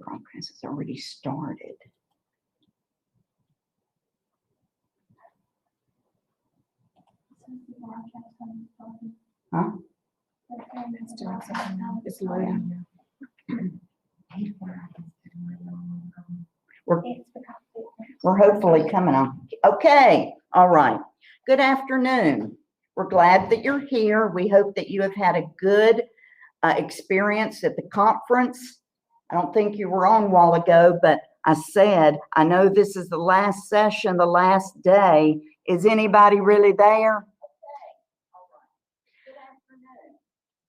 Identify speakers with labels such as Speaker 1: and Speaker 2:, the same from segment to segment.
Speaker 1: broadcast has already started. Huh?
Speaker 2: It's doing something now. It's loading.
Speaker 1: We're hopefully coming on. Okay, all right. Good afternoon. We're glad that you're here. We hope that you have had a good experience at the conference. I don't think you were on a while ago, but I said, I know this is the last session, the last day. Is anybody really there? Okay, all right. Good afternoon.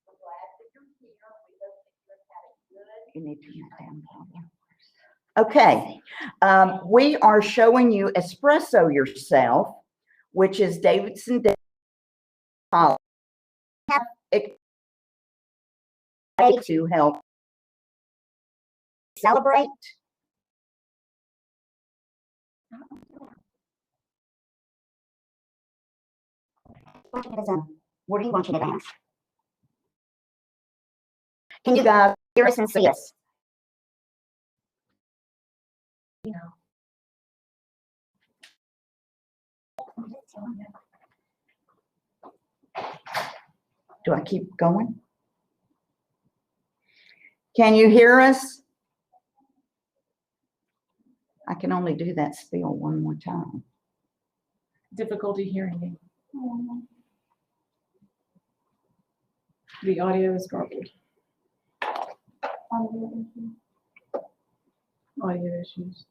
Speaker 1: We're glad that you're here. We hope that you have had a good. You need to turn that down. Okay, we are showing you Espresso Yourself, which is Davidson-Davie College. To help celebrate. What do you want you to ask? Can you guys hear us and see us? Do I keep going? Can you hear us? I can only do that spiel one more time.
Speaker 2: Difficulty hearing you. The audio is garbled. Audio issues.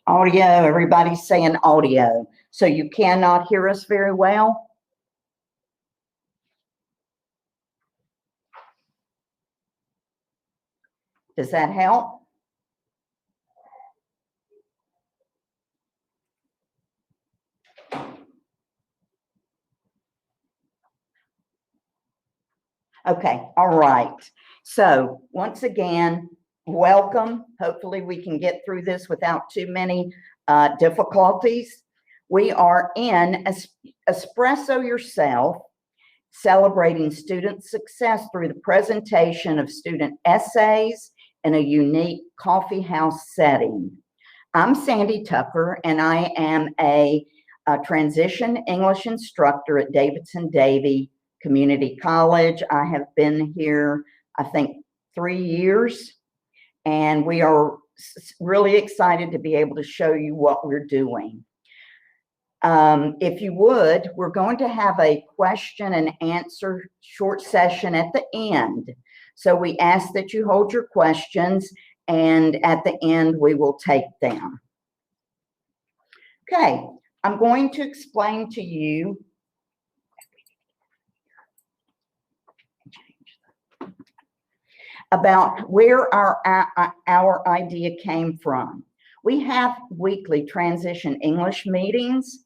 Speaker 1: Audio, everybody's saying audio. So you cannot hear us very well? Does that help? Okay, all right. So once again, welcome. Hopefully we can get through this without too many difficulties. We are in Espresso Yourself, celebrating student success through the presentation of student essays in a unique coffee house setting. I'm Sandy Tucker, and I am a transition English instructor at Davidson-Davie Community College. I have been here, I think, 3 years, and we are really excited to be able to show you what we're doing. If you would, we're going to have a question and answer short session at the end. So we ask that you hold your questions, and at the end we will take them. Okay, I'm going to explain to you about where our idea came from. We have weekly transition English meetings,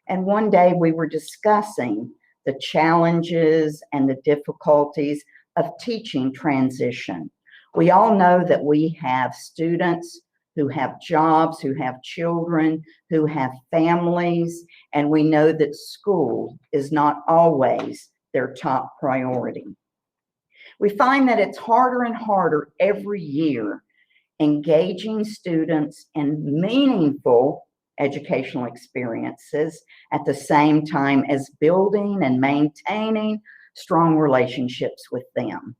Speaker 1: and one day we were discussing the challenges and the difficulties of teaching transition. We all know that we have students who have jobs, who have children, who have families, and we know that school is not always their top priority. We find that it's harder and harder every year engaging students in meaningful educational experiences at the same time as building and maintaining strong relationships with them.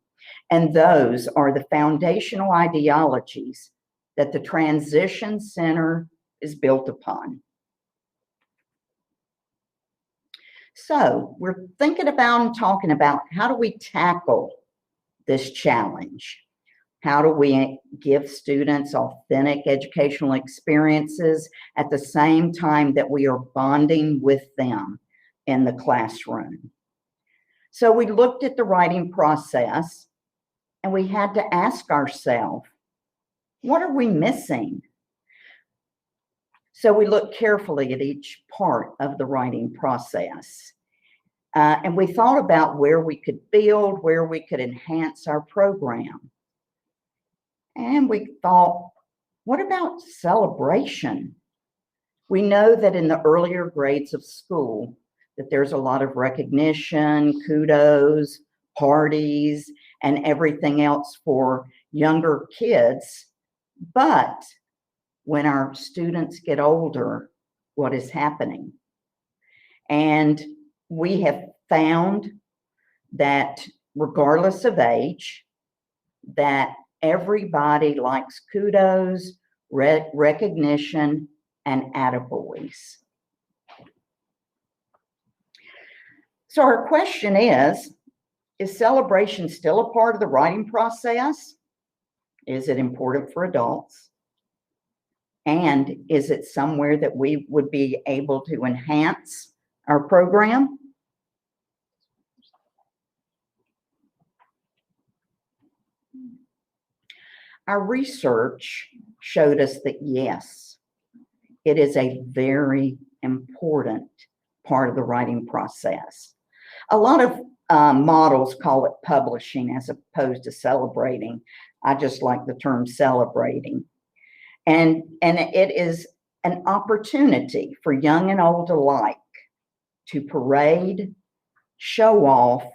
Speaker 1: And those are the foundational ideologies that the Transition Center is built upon. So we're thinking about and talking about, how do we tackle this challenge? How do we give students authentic educational experiences at the same time that we are bonding with them in the classroom? So we looked at the writing process, and we had to ask ourselves, what are we missing? So we looked carefully at each part of the writing process. And we thought about where we could build, where we could enhance our program. And we thought, what about celebration? We know that in the earlier grades of school, that there's a lot of recognition, kudos, parties and everything else for younger kids. But when our students get older, what is happening? And we have found that regardless of age, that everybody likes kudos, recognition, and attaboys. So our question is celebration still a part of the writing process? Is it important for adults? And is it somewhere that we would be able to enhance our program? Our research showed us that yes, it is a very important part of the writing process. A lot of models call it publishing as opposed to celebrating. I just like the term celebrating. And it is an opportunity for young and old alike to parade, show off,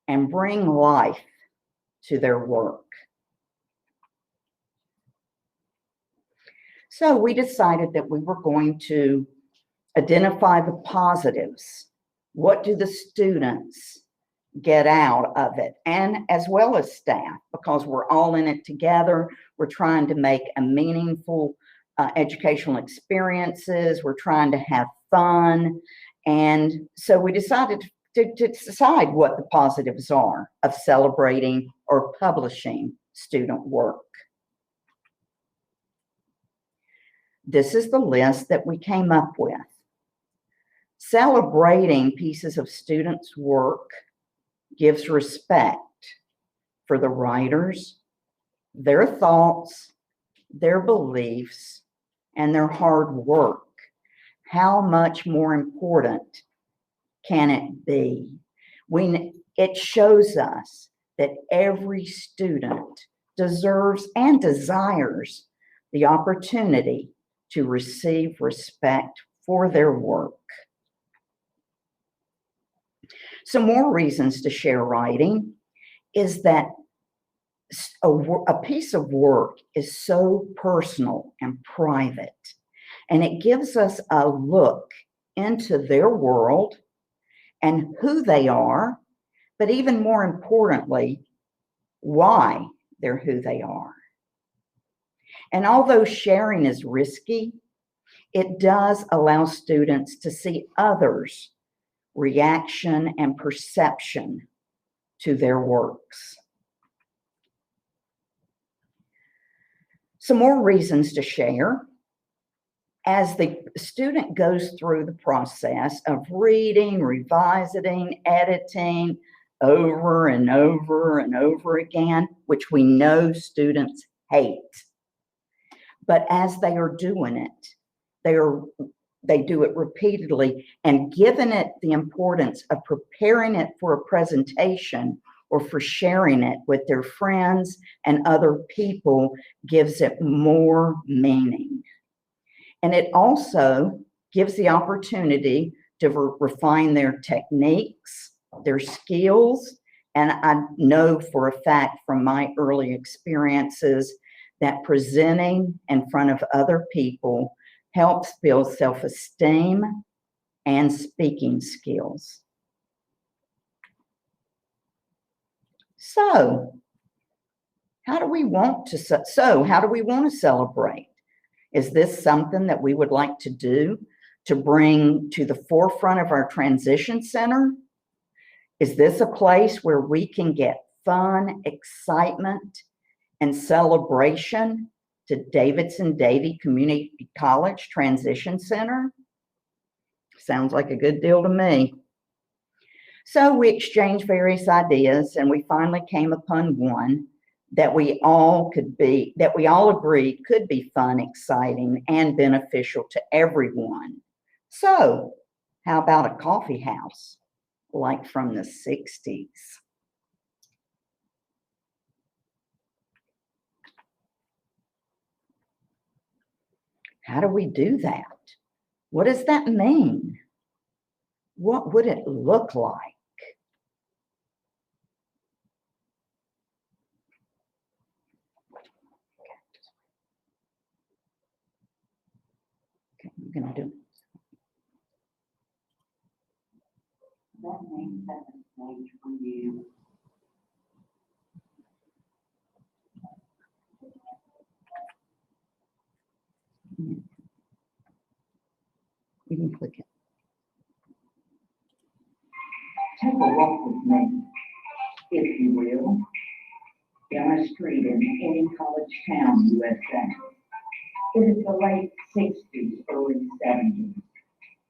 Speaker 1: and bring life to their work. So we decided that we were going to identify the positives. What do the students get out of it? And as well as staff, because we're all in it together. We're trying to make a meaningful educational experiences. We're trying to have fun. And so we decided to decide what the positives are of celebrating or publishing student work. This is the list that we came up with. Celebrating pieces of students' work gives respect for the writers, their thoughts, their beliefs, and their hard work. How much more important can it be? It shows us that every student deserves and desires the opportunity to receive respect for their work. Some more reasons to share writing is that a piece of work is so personal and private, and it gives us a look into their world and who they are, but even more importantly, why they're who they are. And although sharing is risky, it does allow students to see others' reaction and perception to their works. Some more reasons to share. As the student goes through the process of reading, revising, editing over and over and over again, which we know students hate, but as they are doing it, they do it repeatedly, and given it the importance of preparing it for a presentation or for sharing it with their friends and other people gives it more meaning. And it also gives the opportunity to refine their techniques, their skills. And I know for a fact from my early experiences that presenting in front of other people helps build self-esteem and speaking skills. So how do we want to celebrate? Is this something that we would like to do to bring to the forefront of our transition center? Is this a place where we can get fun, excitement, and celebration to Davidson-Davie Community College Transition Center? Sounds like a good deal to me. So we exchanged various ideas, and we finally came upon one that we all agreed could be fun, exciting, and beneficial to everyone. So how about a coffee house like from the 60s? How do we do that? What does that mean? What would it look like? We're gonna do.
Speaker 3: That makes that a stage for you.
Speaker 1: You can click it.
Speaker 3: Take a walk with me, if you will, down a street in any college town, USA. It is the late 60s, early 70s,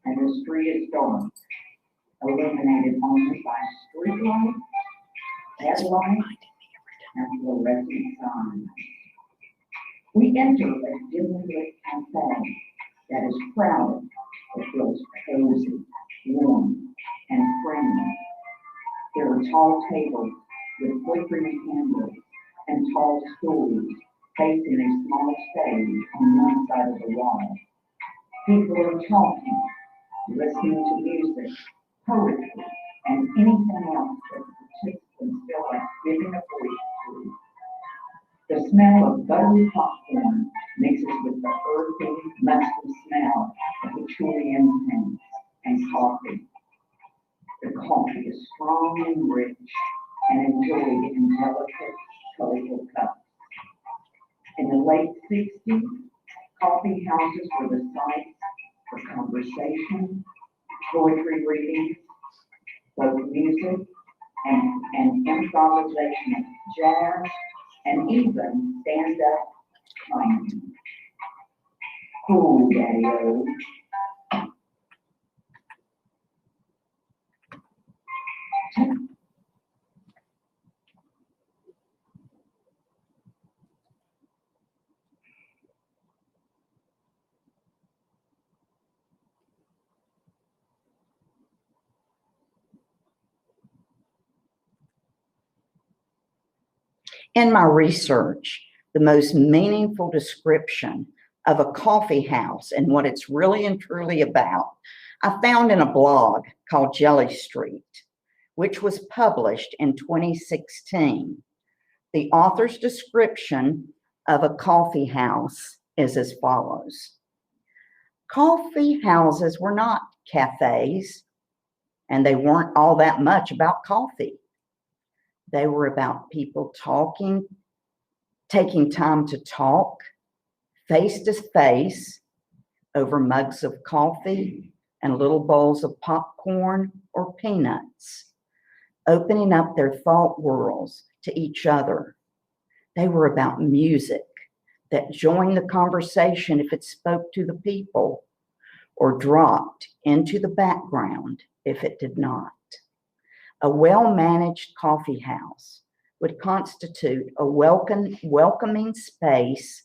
Speaker 3: and the street is dark, illuminated only by streetlights, headlights, and fluorescent signs. We enter a dimly lit cafe that is crowded, but feels cozy, warm, and friendly. There are tall tables with flickering candles and tall stools facing a small stage on one side of the wall. People are talking, listening to music, poetry, and anything else that the participants feel like giving a voice to. The smell of buttery popcorn mixes with the earthy, musty smell of petroleum paints and coffee. The coffee is strong and rich and enjoyed in delicate, colorful cups. In the late 60s, coffee houses were the sites for conversation, poetry readings, folk music, and improvisation of jazz, and even stand-up comedy. Cool, Daddy-O.
Speaker 1: In my research, the most meaningful description of a coffee house and what it's really and truly about, I found in a blog called Jelly Street, which was published in 2016. The author's description of a coffee house is as follows. Coffee houses were not cafes, and they weren't all that much about coffee. They were about people talking, taking time to talk face to face over mugs of coffee and little bowls of popcorn or peanuts, opening up their thought worlds to each other. They were about music that joined the conversation if it spoke to the people, or dropped into the background if it did not. A well-managed coffee house would constitute a welcoming space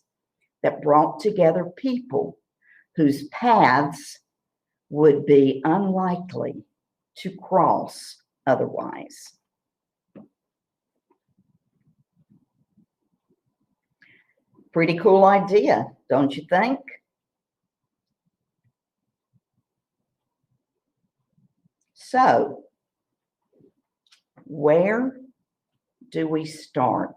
Speaker 1: that brought together people whose paths would be unlikely to cross otherwise. Pretty cool idea, don't you think? So, where do we start?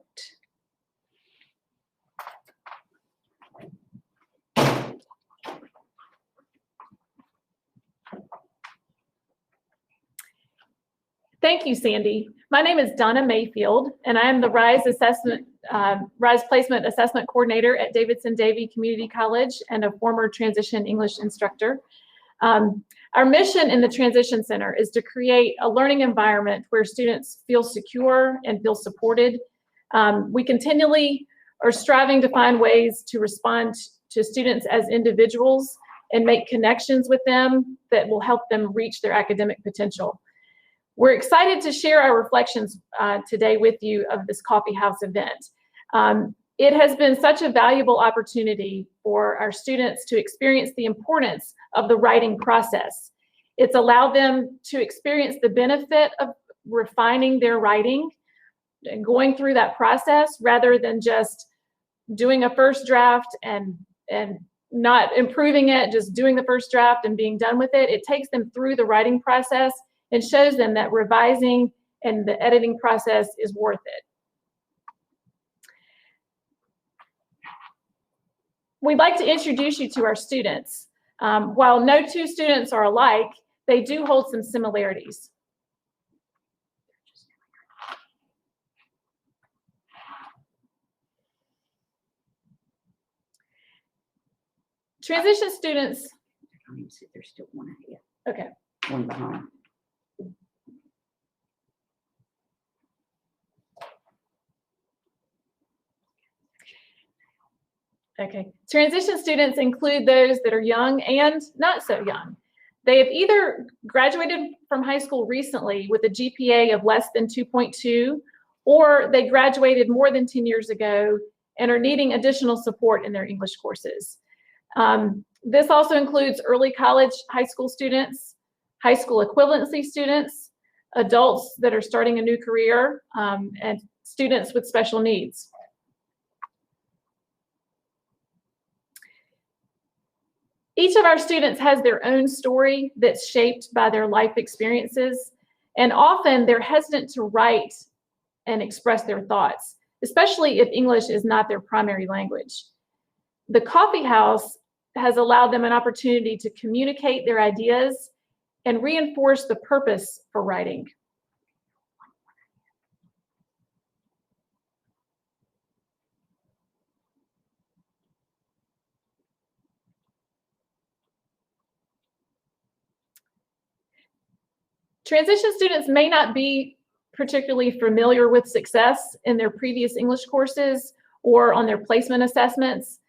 Speaker 2: Thank you, Sandy. My name is Donna Mayfield, and I am the Rise Placement Assessment Coordinator at Davidson-Davie Community College and a former Transition English instructor. Our mission in the Transition Center is to create a learning environment where students feel secure and feel supported. We continually are striving to find ways to respond to students as individuals and make connections with them that will help them reach their academic potential. We're excited to share our reflections today with you of this coffee house event. It has been such a valuable opportunity for our students to experience the importance of the writing process. It's allowed them to experience the benefit of refining their writing and going through that process rather than just doing a first draft and not improving it, just doing the first draft and being done with it. It takes them through the writing process and shows them that revising and the editing process is worth it. We'd like to introduce you to our students. While no two students are alike, they do hold some similarities. Transition students,
Speaker 1: There's still one ahead,
Speaker 2: okay.
Speaker 1: one behind.
Speaker 2: Okay. Transition students include those that are young and not so young. They have either graduated from high school recently with a GPA of less than 2.2, or they graduated more than 10 years ago and are needing additional support in their English courses. This also includes early college high school students, high school equivalency students, adults that are starting a new career, and students with special needs. Each of our students has their own story that's shaped by their life experiences, and often they're hesitant to write and express their thoughts, especially if English is not their primary language. The coffee house has allowed them an opportunity to communicate their ideas and reinforce the purpose for writing. Transition students may not be particularly familiar with success in their previous English courses or on their placement assessments.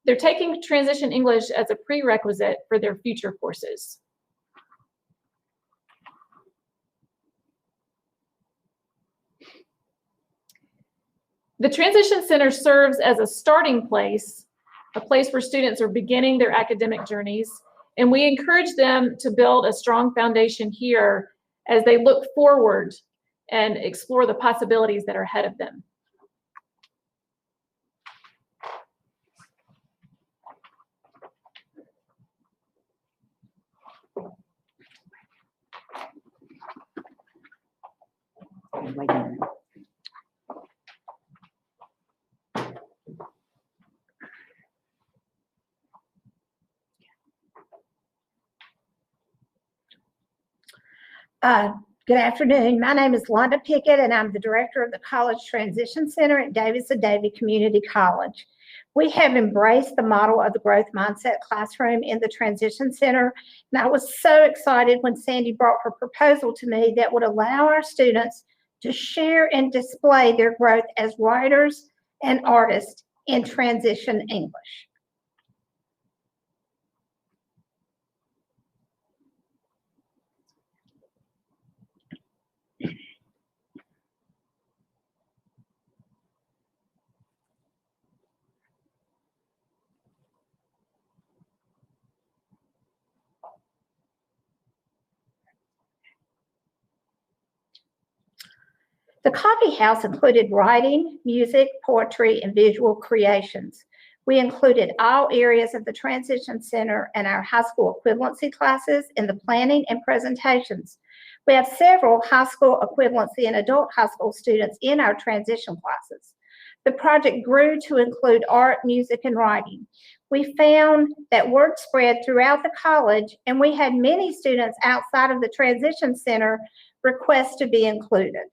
Speaker 2: They're taking Transition English as a prerequisite for their future courses. The Transition Center serves as a starting place, a place where students are beginning their academic journeys, and we encourage them to build a strong foundation here as they look forward and explore the possibilities that are ahead of them.
Speaker 1: Wait a minute.
Speaker 4: Good afternoon. My name is Londa Pickett, and I'm the director of the College Transition Center at Davidson-Davie Community College. We have embraced the model of the growth mindset classroom in the Transition Center, and I was so excited when Sandy brought her proposal to me that would allow our students to share and display their growth as writers and artists in Transition English. The coffee house included writing, music, poetry, and visual creations. We included all areas of the Transition Center and our high school equivalency classes in the planning and presentations. We have several high school equivalency and adult high school students in our transition classes. The project grew to include art, music, and writing. We found that word spread throughout the college, and we had many students outside of the Transition Center request to be included.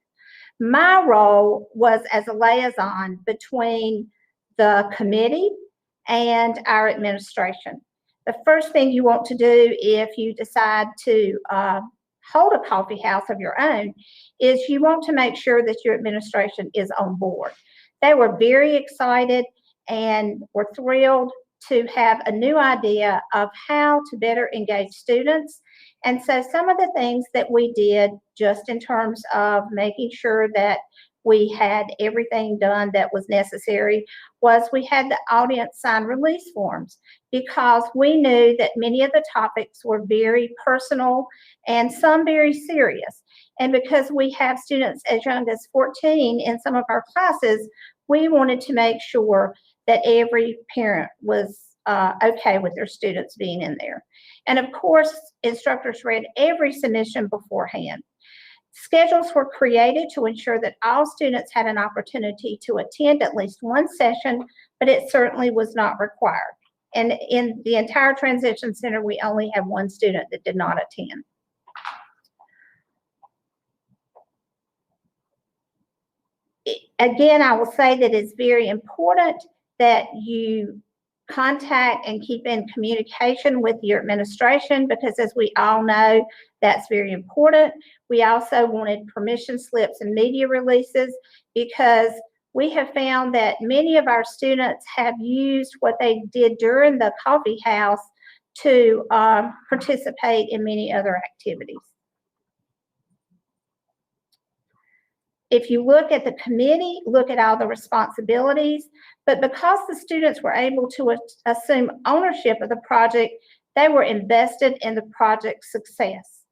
Speaker 4: My role was as a liaison between the committee and our administration. The first thing you want to do if you decide to hold a coffee house of your own is you want to make sure that your administration is on board. They were very excited and were thrilled to have a new idea of how to better engage students. And so some of the things that we did just in terms of making sure that we had everything done that was necessary was we had the audience sign release forms, because we knew that many of the topics were very personal and some very serious. And because we have students as young as 14 in some of our classes, we wanted to make sure that every parent was okay with their students being in there. And of course, instructors read every submission beforehand. Schedules were created to ensure that all students had an opportunity to attend at least one session, but it certainly was not required. And in the entire transition center, we only have one student that did not attend. Again, I will say that it's very important that you contact and keep in communication with your administration, because as we all know, that's very important. We also wanted permission slips and media releases, because we have found that many of our students have used what they did during the coffee house to participate in many other activities. If you look at the committee, look at all the responsibilities, but because the students were able to assume ownership of the project, they were invested in the project's success.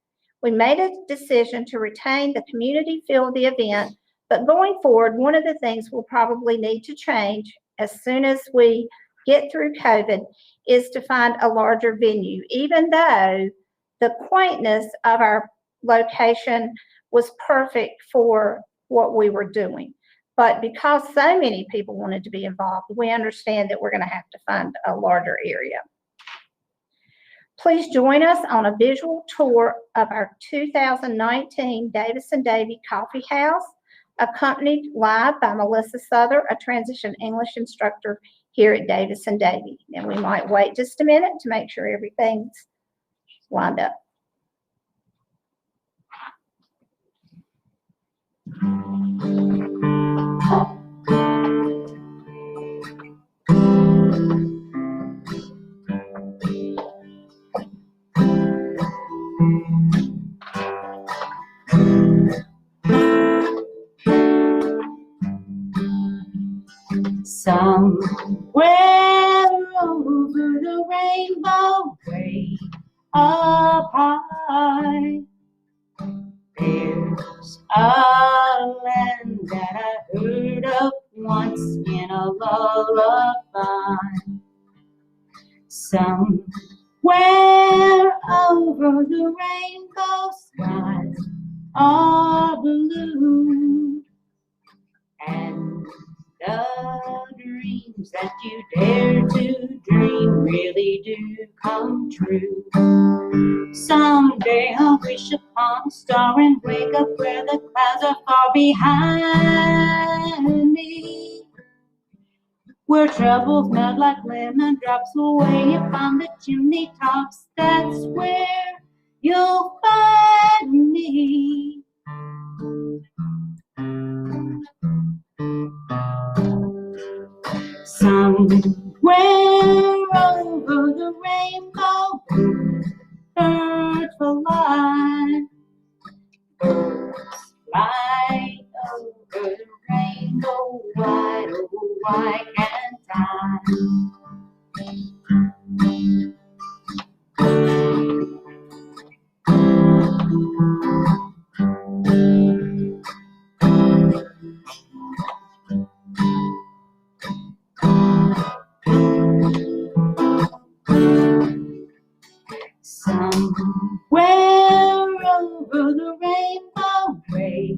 Speaker 4: We made a decision to retain the community feel of the event, but going forward, one of the things we'll probably need to change as soon as we get through COVID is to find a larger venue, even though the quaintness of our location was perfect for what we were doing. But because so many people wanted to be involved, we understand that we're going to have to find a larger area. Please join us on a visual tour of our 2019 Davidson-Davie Coffee House, accompanied live by Melissa Souther, a transition English instructor here at Davidson-Davie. And we might wait just a minute to make sure everything's lined up.
Speaker 5: Somewhere over the rainbow, way up high, there's a land that I heard of once in a lullaby. Somewhere over the rainbow, skies are blue, and the dreams that you dare to dream really do come true. Someday I'll wish upon a star and wake up where the clouds are far behind me, where troubles melt like lemon drops away upon the chimney tops. That's where you'll find me. Somewhere over the rainbow, birds fly. Birds fly over the rainbow, wide, oh, why can't I? Somewhere over the rainbow, way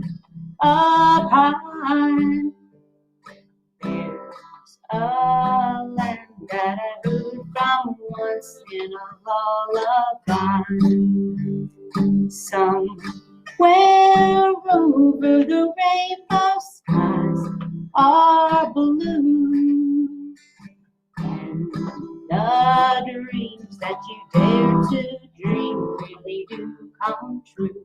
Speaker 5: up high, there's a land that I heard from once in a lullaby. Somewhere over the rainbow, skies are blue, and the dreams that you dare to dream really do come true.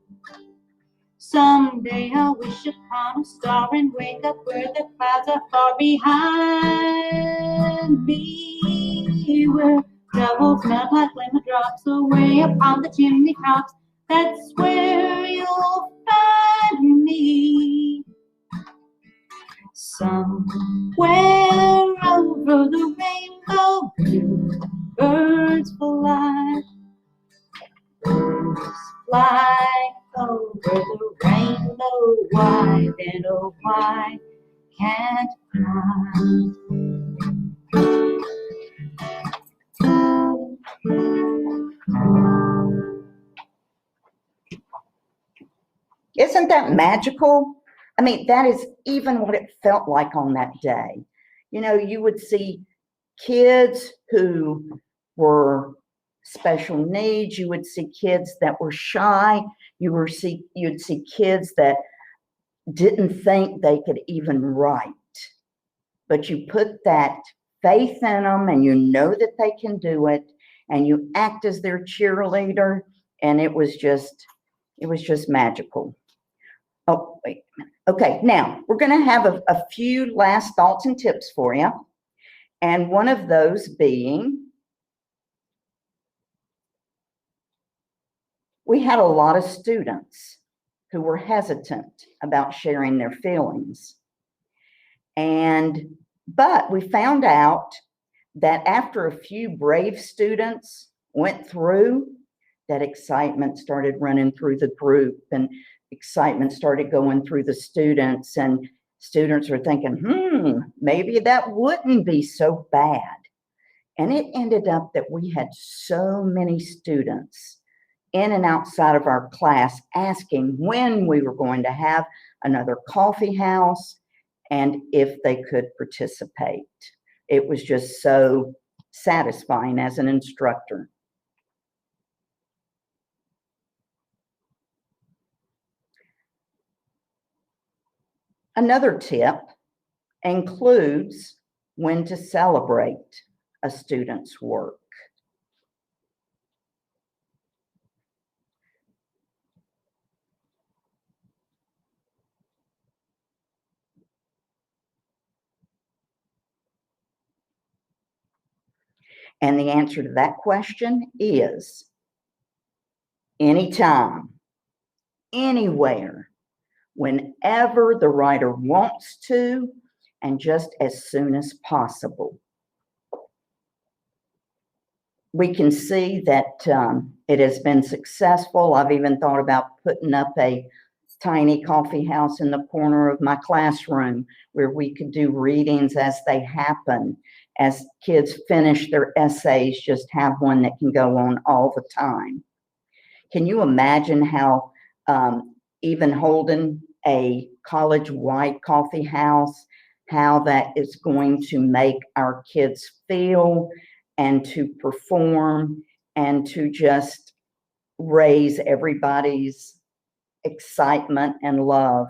Speaker 5: Someday I'll wish upon a star and wake up where the clouds are far behind me, where troubles melt like lemon drops away upon the chimney tops. That's where you'll find me. Somewhere over the rainbow, blue birds fly. Birds fly over the rainbow, why then, oh, why can't I?
Speaker 1: Isn't that magical? I mean, that is even what it felt like on that day. You know, you would see kids who were special needs. You would see kids that were shy. You'd see kids that didn't think they could even write. But you put that faith in them and you know that they can do it, and you act as their cheerleader, and it was just magical. Oh, wait a minute. Okay, now we're going to have a few last thoughts and tips for you. And one of those being, we had a lot of students who were hesitant about sharing their feelings. But we found out that after a few brave students went through, that excitement started running through the group, and excitement started going through the students, and students were thinking, maybe that wouldn't be so bad. And it ended up that we had so many students in and outside of our class asking when we were going to have another coffee house and if they could participate. It was just so satisfying as an instructor. Another tip includes when to celebrate a student's work. And the answer to that question is anytime, anywhere, whenever the writer wants to, and just as soon as possible. We can see that it has been successful. I've even thought about putting up a tiny coffee house in the corner of my classroom where we could do readings as they happen. As kids finish their essays, just have one that can go on all the time. Can you imagine how even holding a college-wide coffee house, how that is going to make our kids feel and to perform and to just raise everybody's excitement and love?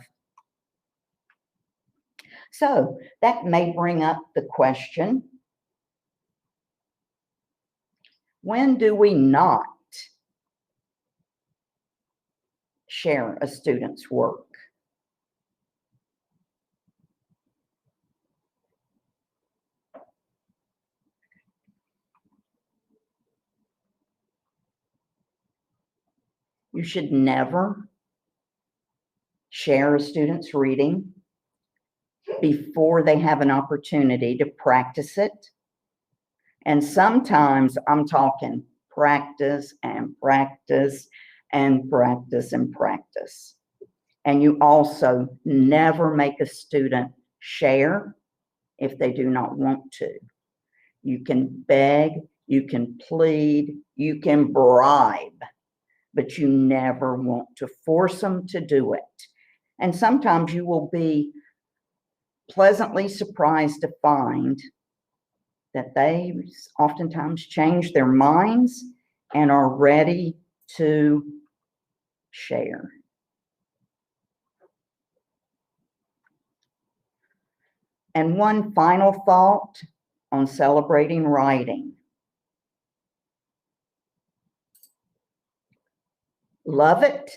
Speaker 1: So that may bring up the question, when do we not share a student's work? You should never share a student's reading before they have an opportunity to practice it. And sometimes I'm talking practice and practice and practice and practice. And you also never make a student share if they do not want to. You can beg, you can plead, you can bribe, but you never want to force them to do it. And sometimes you will be pleasantly surprised to find that they oftentimes change their minds and are ready to share. And one final thought on celebrating writing. Love it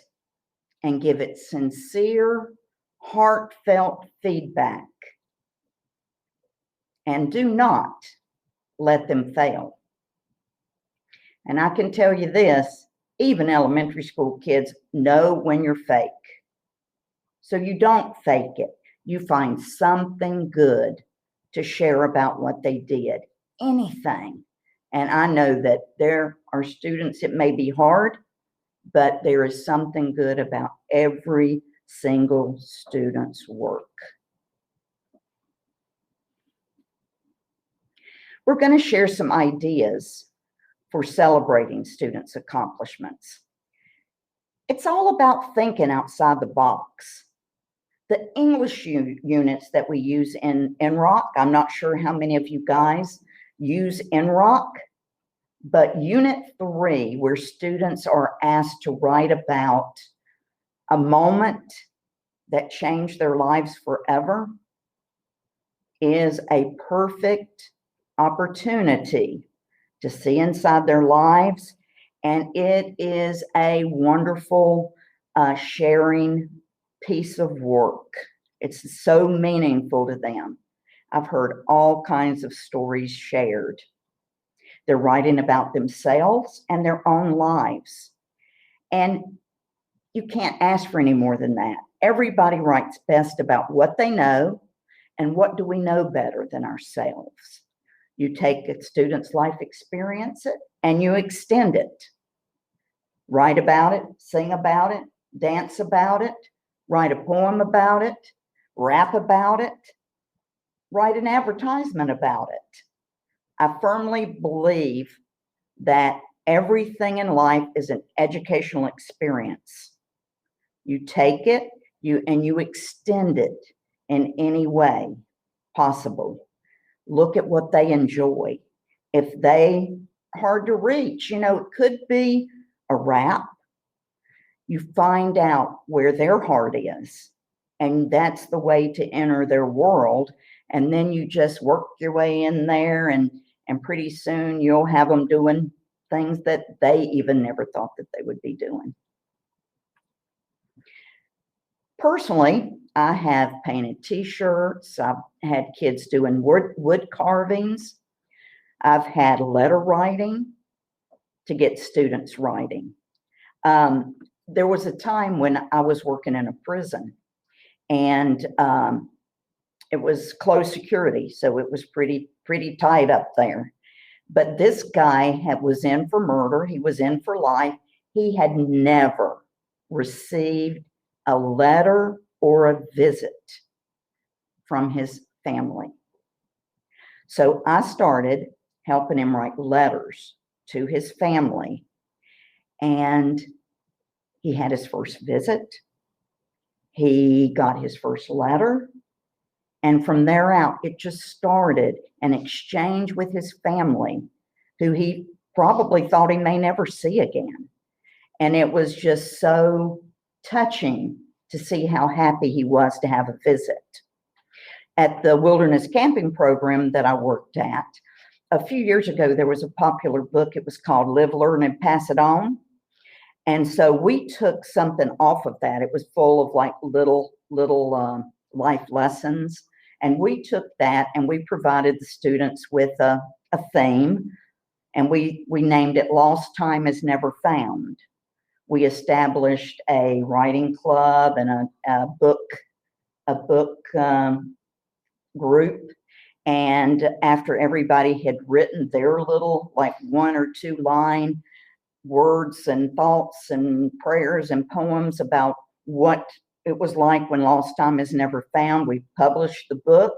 Speaker 1: and give it sincere, heartfelt feedback. And do not let them fail. And I can tell you this, even elementary school kids know when you're fake. So you don't fake it. You find something good to share about what they did, anything. And I know that there are students, it may be hard, but there is something good about every single student's work. We're going to share some ideas for celebrating students' accomplishments. It's all about thinking outside the box. The English units that we use in Rock, I'm not sure how many of you guys use NROC, but Unit 3, where students are asked to write about a moment that changed their lives forever, is a perfect opportunity to see inside their lives. And it is a wonderful sharing piece of work. It's so meaningful to them. I've heard all kinds of stories shared. They're writing about themselves and their own lives. And you can't ask for any more than that. Everybody writes best about what they know, and what do we know better than ourselves? You take a student's life experience and you extend it. Write about it, sing about it, dance about it, write a poem about it, rap about it, write an advertisement about it. I firmly believe that everything in life is an educational experience. You take it, and you extend it in any way possible. Look at what they enjoy. If they hard to reach, it could be a rap. You find out where their heart is, and that's the way to enter their world. And then you just work your way in there, and pretty soon you'll have them doing things that they even never thought that they would be doing. Personally, I have painted t-shirts. I've had kids doing wood carvings. I've had letter writing to get students writing. There was a time when I was working in a prison, and it was closed security, so it was pretty tight up there. But this guy was in for murder. He was in for life. He had never received a letter or a visit from his family. So I started helping him write letters to his family, and he had his first visit. He got his first letter, and from there out, it just started an exchange with his family, who he probably thought he may never see again. And it was just so touching to see how happy he was to have a visit. At the wilderness camping program that I worked at, a few years ago, there was a popular book. It was called Live, Learn, and Pass It On. And so we took something off of that. It was full of like little life lessons. And we took that and we provided the students with a theme. And we named it Lost Time is Never Found. We established a writing club and a book group. And after everybody had written their little, like 1 or 2 line words and thoughts and prayers and poems about what it was like when lost time is never found, we published the book.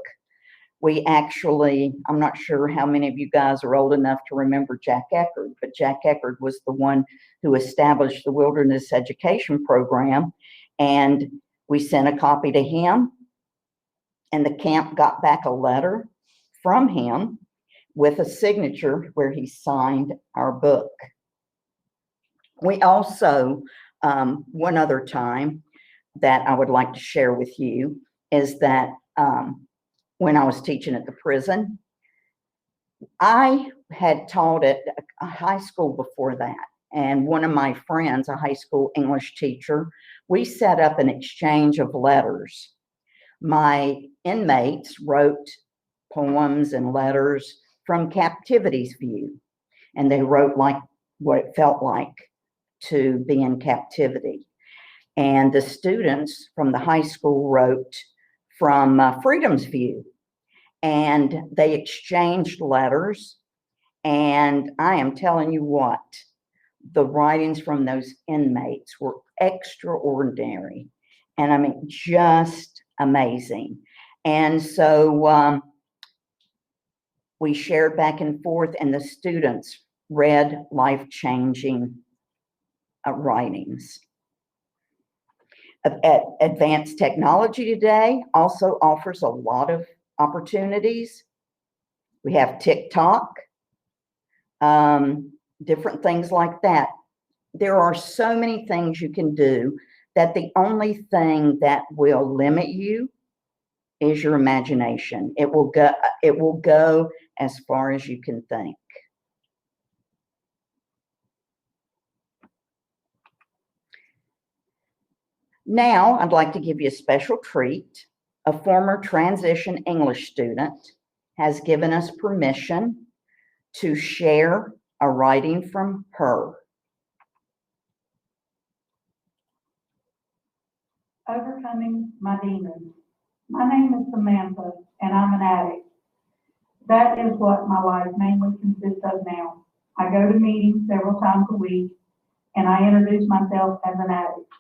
Speaker 1: We actually, I'm not sure how many of you guys are old enough to remember Jack Eckerd, but Jack Eckerd was the one who established the Wilderness Education Program. And we sent a copy to him, and the camp got back a letter from him with a signature where he signed our book. We also, one other time that I would like to share with you is that when I was teaching at the prison, I had taught at a high school before that. And one of my friends, a high school English teacher, we set up an exchange of letters. My inmates wrote poems and letters from captivity's view, and they wrote like what it felt like to be in captivity. And the students from the high school wrote from freedom's view, and they exchanged letters. And I am telling you what, the writings from those inmates were extraordinary, and I mean, just amazing. And so we shared back and forth, and the students read life-changing writings. Advanced technology today also offers a lot of opportunities. We have TikTok, different things like that. There are so many things you can do that the only thing that will limit you is your imagination. It will go as far as you can think. Now, I'd like to give you a special treat. A former Transition English student has given us permission to share a writing from her.
Speaker 6: Overcoming my demons. My name is Samantha, and I'm an addict. That is what my life mainly consists of now. I go to meetings several times a week, and I introduce myself as an addict.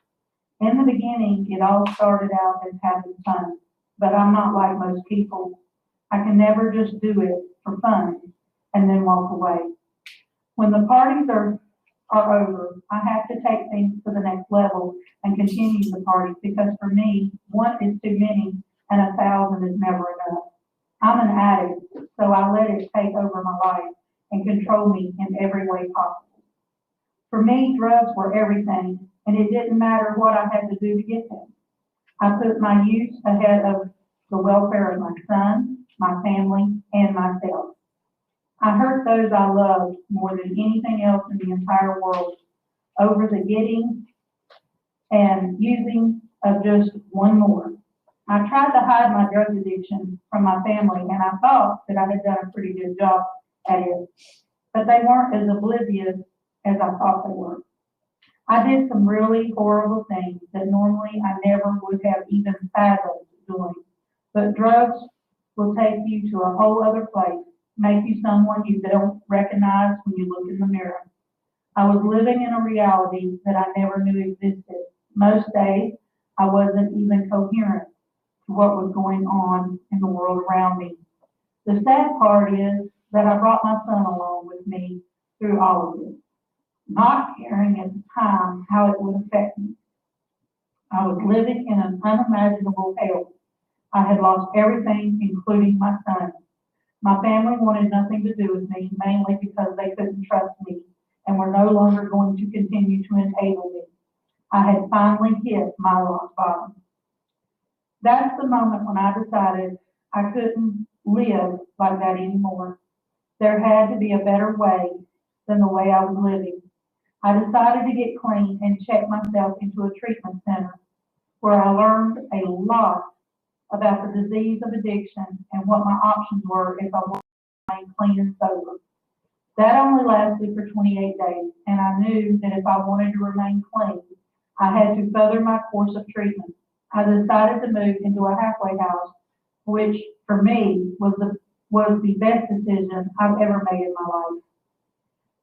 Speaker 6: In the beginning, it all started out as having fun, but I'm not like most people. I can never just do it for fun and then walk away. When the parties are over, I have to take things to the next level and continue the parties, because for me, one is too many and 1,000 is never enough. I'm an addict, so I let it take over my life and control me in every way possible. For me, drugs were everything, and it didn't matter what I had to do to get them. I put my use ahead of the welfare of my son, my family, and myself. I hurt those I loved more than anything else in the entire world over the getting and using of just one more. I tried to hide my drug addiction from my family, and I thought that I had done a pretty good job at it, but they weren't as oblivious as I thought they were. I did some really horrible things that normally I never would have even fathomed doing, but drugs will take you to a whole other place, make you someone you don't recognize when you look in the mirror. I was living in a reality that I never knew existed. Most days, I wasn't even coherent to what was going on in the world around me. The sad part is that I brought my son along with me through all of this, not caring at the time how it would affect me. I was living in an unimaginable hell. I had lost everything, including my son. My family wanted nothing to do with me, mainly because they couldn't trust me and were no longer going to continue to enable me. I had finally hit my rock bottom. That's the moment when I decided I couldn't live like that anymore. There had to be a better way than the way I was living. I decided to get clean and check myself into a treatment center, where I learned a lot about the disease of addiction and what my options were if I wanted to remain clean and sober. That only lasted for 28 days, and I knew that if I wanted to remain clean, I had to further my course of treatment. I decided to move into a halfway house, which for me was the best decision I've ever made in my life.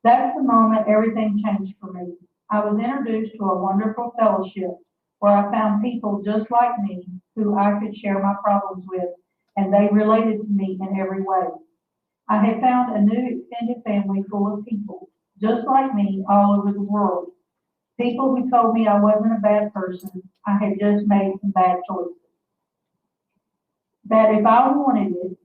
Speaker 6: That's the moment everything changed for me. I was introduced to a wonderful fellowship where I found people just like me who I could share my problems with, and they related to me in every way. I had found a new extended family full of people just like me all over the world. People who told me I wasn't a bad person, I had just made some bad choices. That if I wanted it,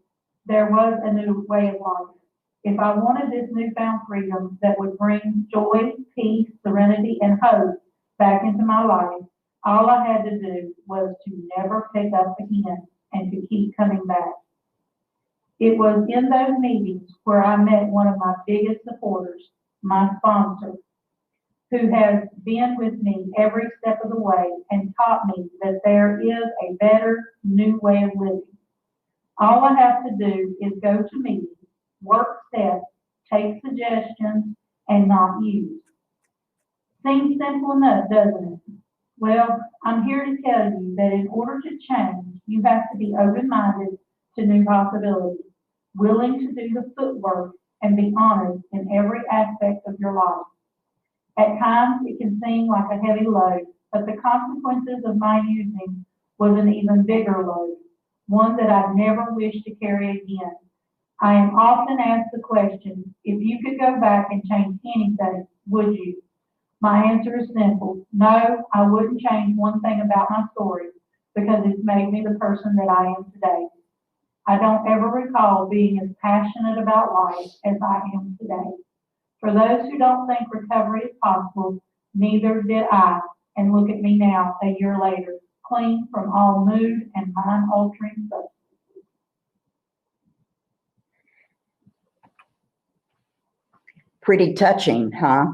Speaker 6: there was a new way of life. If I wanted this newfound freedom that would bring joy, peace, serenity, and hope back into my life, all I had to do was to never pick up again and to keep coming back. It was in those meetings where I met one of my biggest supporters, my sponsor, who has been with me every step of the way and taught me that there is a better, new way of living. All I have to do is go to meetings, work steps, take suggestions, and not use. Seems simple enough, doesn't it? Well, I'm here to tell you that in order to change, you have to be open-minded to new possibilities, willing to do the footwork, and be honest in every aspect of your life. At times, it can seem like a heavy load, but the consequences of my using was an even bigger load, one that I never wish to carry again. I am often asked the question, if you could go back and change anything, would you? My answer is simple. No, I wouldn't change one thing about my story, because it's made me the person that I am today. I don't ever recall being as passionate about life as I am today. For those who don't think recovery is possible, neither did I. And look at me now, a year later, clean from all mood and mind-altering substances.
Speaker 1: Pretty touching, huh?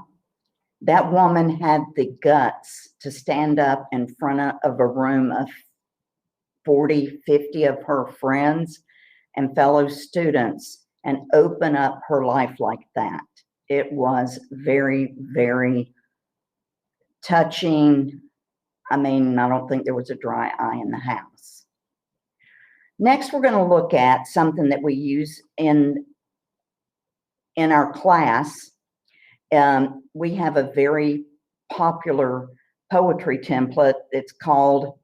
Speaker 1: That woman had the guts to stand up in front of a room of 40, 50 of her friends and fellow students and open up her life like that. It was very, very touching. I mean, I don't think there was a dry eye in the house. Next, we're going to look at something that we use in our class. We have a very popular poetry template. It's called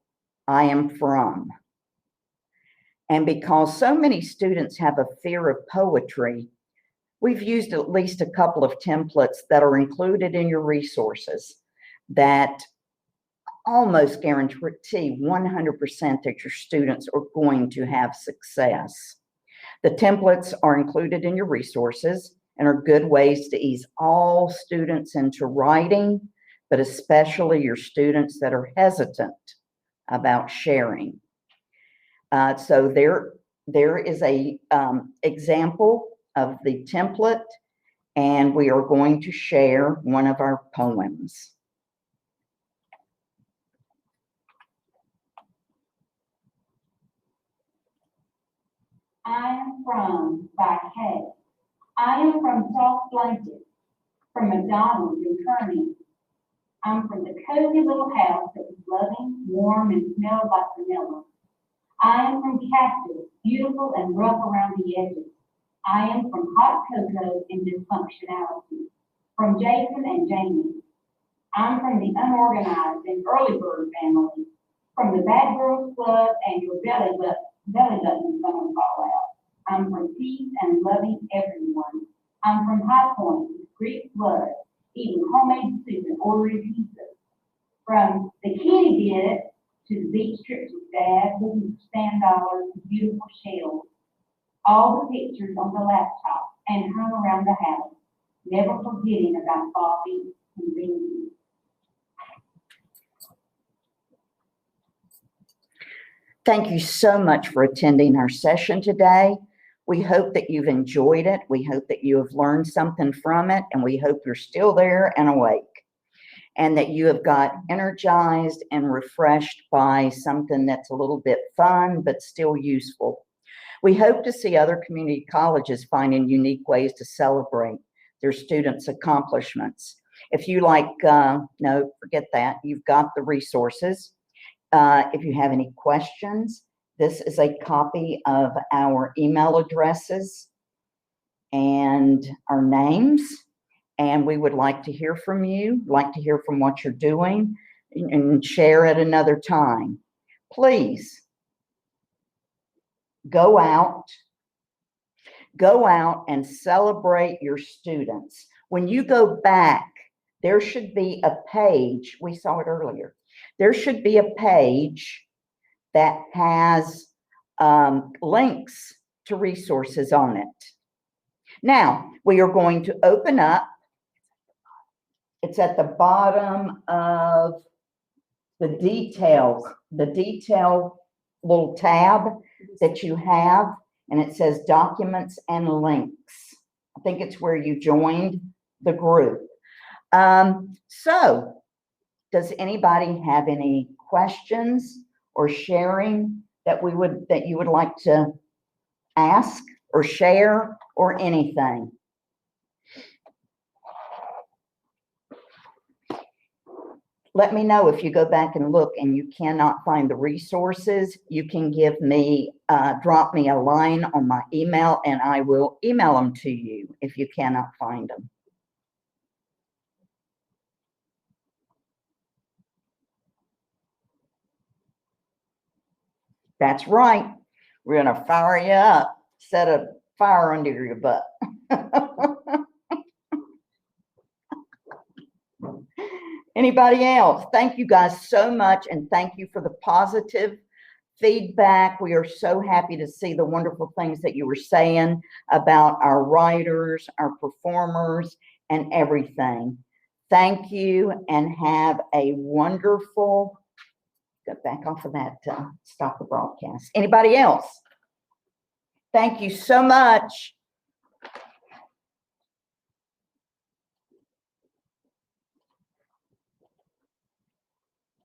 Speaker 1: I Am From. And because so many students have a fear of poetry, we've used at least a couple of templates that are included in your resources that almost guarantee 100% that your students are going to have success. The templates are included in your resources and are good ways to ease all students into writing, but especially your students that are hesitant about sharing. So there is a example of the template, and we are going to share one of our poems.
Speaker 3: I am from by Kay. I am from soft blankets, from McDonald's and Kearney. I'm from the cozy little house that was loving, warm, and smelled like vanilla. I am from Cactus, beautiful and rough around the edges. I am from hot cocoa and dysfunctionality, from Jason and Jamie. I'm from the unorganized and early bird family, from the bad girls club and your belly button's gonna fall out. I'm from peace and loving everyone. I'm from High Point, Greek blood, eating homemade soup and ordering pizza. From the kitty did it to the beach trips with Dad, looking for sand dollars and beautiful shells. All the pictures on the laptop and hung around the house, never forgetting about Bobby and Beanie.
Speaker 1: Thank you so much for attending our session today. We hope that you've enjoyed it. We hope that you have learned something from it, and we hope you're still there and awake, and that you have got energized and refreshed by something that's a little bit fun, but still useful. We hope to see other community colleges finding unique ways to celebrate their students' accomplishments. If you like, no, forget that. You've got the resources. If you have any questions, this is a copy of our email addresses and our names. And we would like to hear from you, like to hear from what you're doing, and share at another time. Please go out and celebrate your students. When you go back, there should be a page, we saw it earlier, there should be a page that has links to resources on it. Now, we are going to open up. It's at the bottom of the detail little tab that you have, and it says documents and links. I think it's where you joined the group. So does anybody have any questions or sharing that you would like to ask or share or anything? Let me know if you go back and look and you cannot find the resources. You can give me, drop me a line on my email, and I will email them to you if you cannot find them. That's right. We're going to fire you up, set a fire under your butt. Anybody else? Thank you guys so much, and thank you for the positive feedback. We are so happy to see the wonderful things that you were saying about our writers, our performers, and everything. Thank you and have a wonderful, get back off of that, stop the broadcast. Anybody else? Thank you so much.